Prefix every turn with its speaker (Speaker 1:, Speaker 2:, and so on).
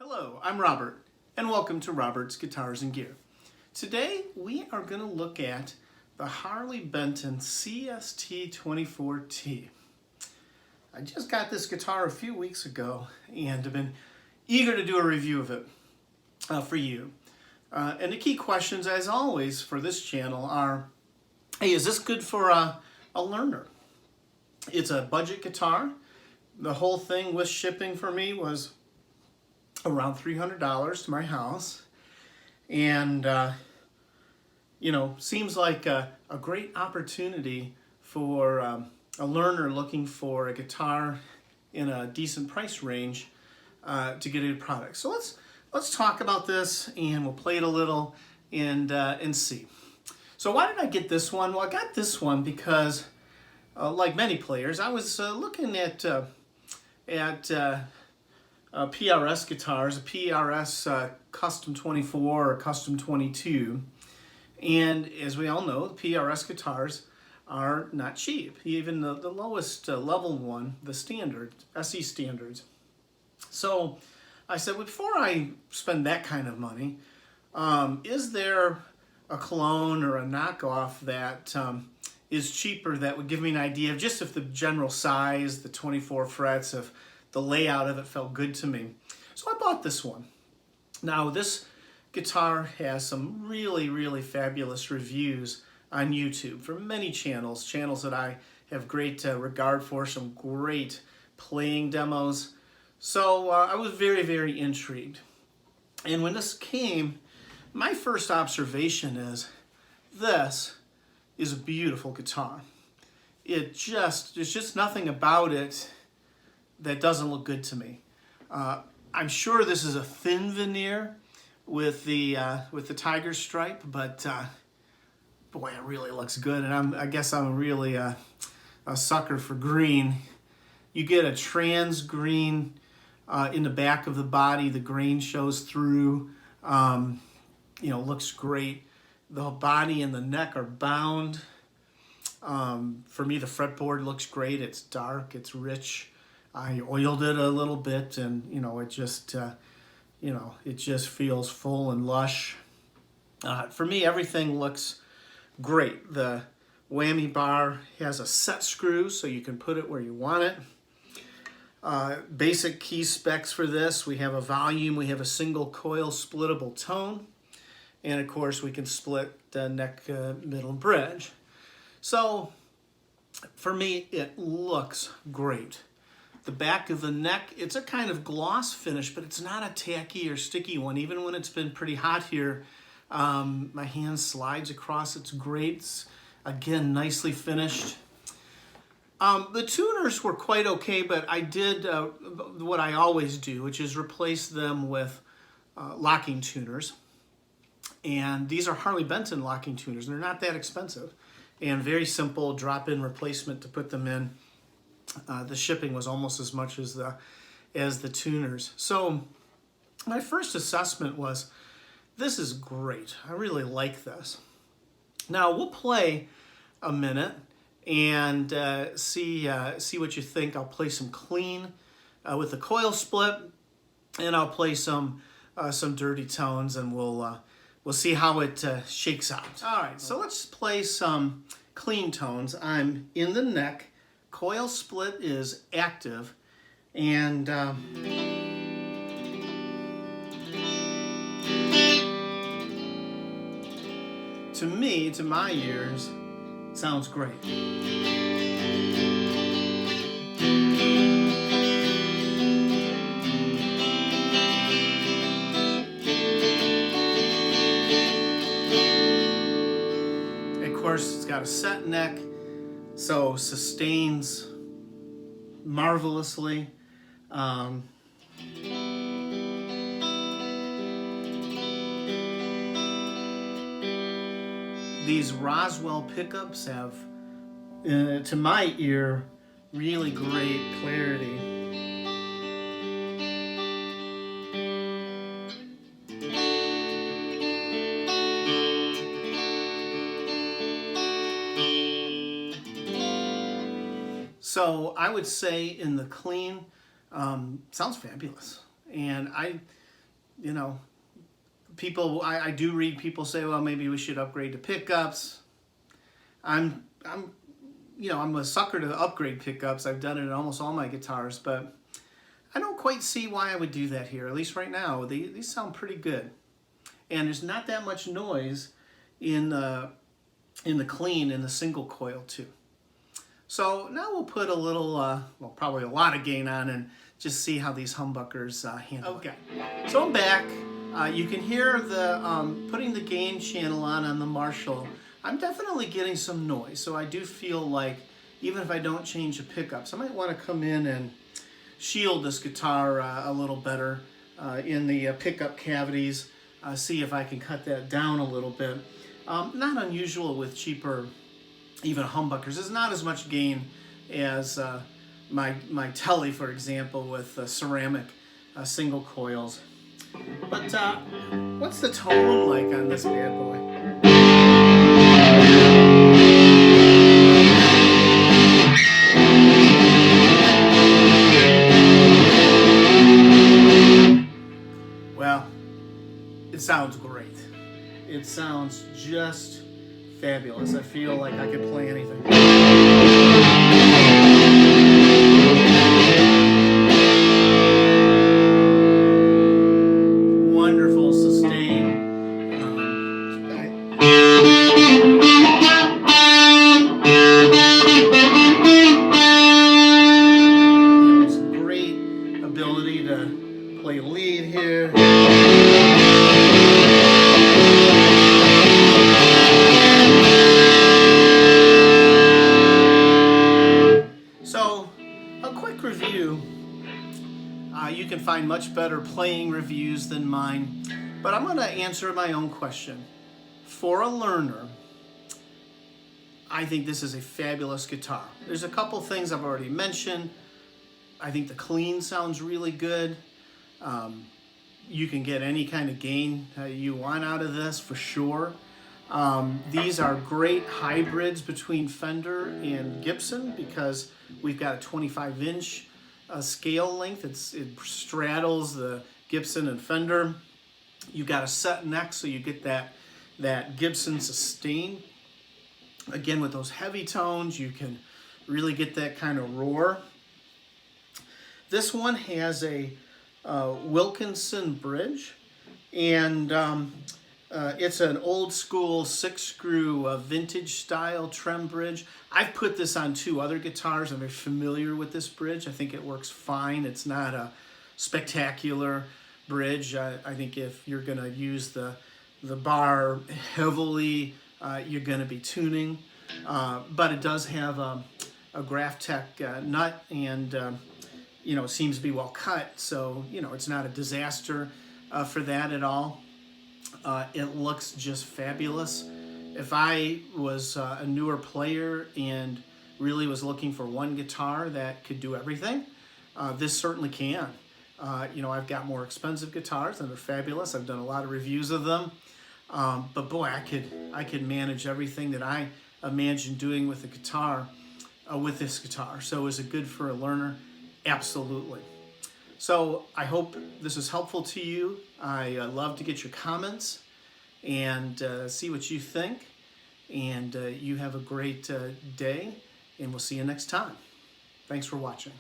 Speaker 1: Hello, I'm Robert, and welcome to Robert's Guitars and Gear. Today we are going to look at the Harley Benton CST-24T. I just got this guitar a few weeks ago and have been eager to do a review of it for you. And the key questions, as always, for this channel are, hey, is this good for a learner? It's a budget guitar. The whole thing with shipping for me was around $300 to my house, and seems like a great opportunity for a learner looking for a guitar in a decent price range to get a product. So let's talk about this, and we'll play it a little and see. So why did I get this one? Well, I got this one because like many players, I was looking at PRS guitars, a PRS Custom 24 or Custom 22. And as we all know, the PRS guitars are not cheap. Even the lowest level one, the standard, SE standards. So I said, well, before I spend that kind of money, is there a clone or a knockoff that is cheaper that would give me an idea of just if the general size, the 24 frets, if the layout of it felt good to me. So I bought this one. Now this guitar has some really fabulous reviews on YouTube from many channels that I have great regard for, some great playing demos. So I was very intrigued. And when this came, my first observation is this is a beautiful guitar. There's just nothing about it that doesn't look good to me. I'm sure this is a thin veneer with the tiger stripe, but boy, it really looks good. And I guess I'm really a sucker for green. You get a trans green in the back of the body. The grain shows through. Looks great. The body and the neck are bound. For me, the fretboard looks great. It's dark. It's rich. I oiled it a little bit, and it just feels full and lush. For me, everything looks great. The whammy bar has a set screw, so you can put it where you want it. Basic key specs for this: we have a volume, we have a single coil splittable tone, and of course we can split the neck, middle, and bridge. So for me, it looks great. The back of the neck, it's a kind of gloss finish, but it's not a tacky or sticky one. Even when it's been pretty hot here, my hand slides across. It's great. It's, again, nicely finished. The tuners were quite okay, but I did what I always do, which is replace them with locking tuners. And these are Harley Benton locking tuners. They're not that expensive, and very simple drop-in replacement to put them in. The shipping was almost as much as the tuners. So my first assessment was, this is great. I really like this. Now we'll play a minute and see what you think. I'll play some clean with the coil split, and I'll play some dirty tones, and we'll see how it shakes out. All right, so let's play some clean tones. I'm in the neck. Coil split is active, and to me, to my ears, it sounds great. Of course, it's got a set neck, so sustains marvelously. These Roswell pickups have, to my ear, really great clarity. So I would say in the clean, sounds fabulous. And you know, people, I do read people say, well, maybe we should upgrade to pickups. I'm a sucker to upgrade pickups. I've done it in almost all my guitars, but I don't quite see why I would do that here, at least right now. These sound pretty good. And there's not that much noise in the clean in the single coil too. So now we'll put a little, well, probably a lot of gain on and just see how these humbuckers handle it. Okay, so I'm back. You can hear the putting the gain channel on the Marshall. I'm definitely getting some noise, so I do feel like even if I don't change the pickups, I might want to come in and shield this guitar a little better in the pickup cavities, see if I can cut that down a little bit. Not unusual with cheaper, even humbuckers. There's not as much gain as my Telly, for example, with ceramic single coils. But what's the tone like on this bad boy? Well, it sounds great. It sounds just fabulous. I feel like I could play anything. Wonderful sustain. Some great ability to play lead here. So, a quick review. You can find much better playing reviews than mine, but I'm going to answer my own question. For a learner, I think this is a fabulous guitar. There's a couple things I've already mentioned. I think the clean sounds really good. You can get any kind of gain you want out of this for sure. These are great hybrids between Fender and Gibson because we've got a 25-inch scale length. It straddles the Gibson and Fender. You've got a set neck, so you get that Gibson sustain. Again, with those heavy tones, you can really get that kind of roar. This one has a Wilkinson Bridge, and it's an old school 6-screw vintage style trem bridge. I've put this on 2 other guitars. I'm very familiar with this bridge. I think it works fine. It's not a spectacular bridge. I think if you're going to use the bar heavily, you're going to be tuning. But it does have a Graphtec nut, and it seems to be well cut, so it's not a disaster for that at all. It looks just fabulous. If I was a newer player and really was looking for one guitar that could do everything, this certainly can. I've got more expensive guitars and they're fabulous. I've done a lot of reviews of them. But boy, I could manage everything that I imagined doing with the guitar, with this guitar. So is it good for a learner? Absolutely. So I hope this is helpful to you. I love to get your comments and see what you think. And you have a great day, and we'll see you next time. Thanks for watching.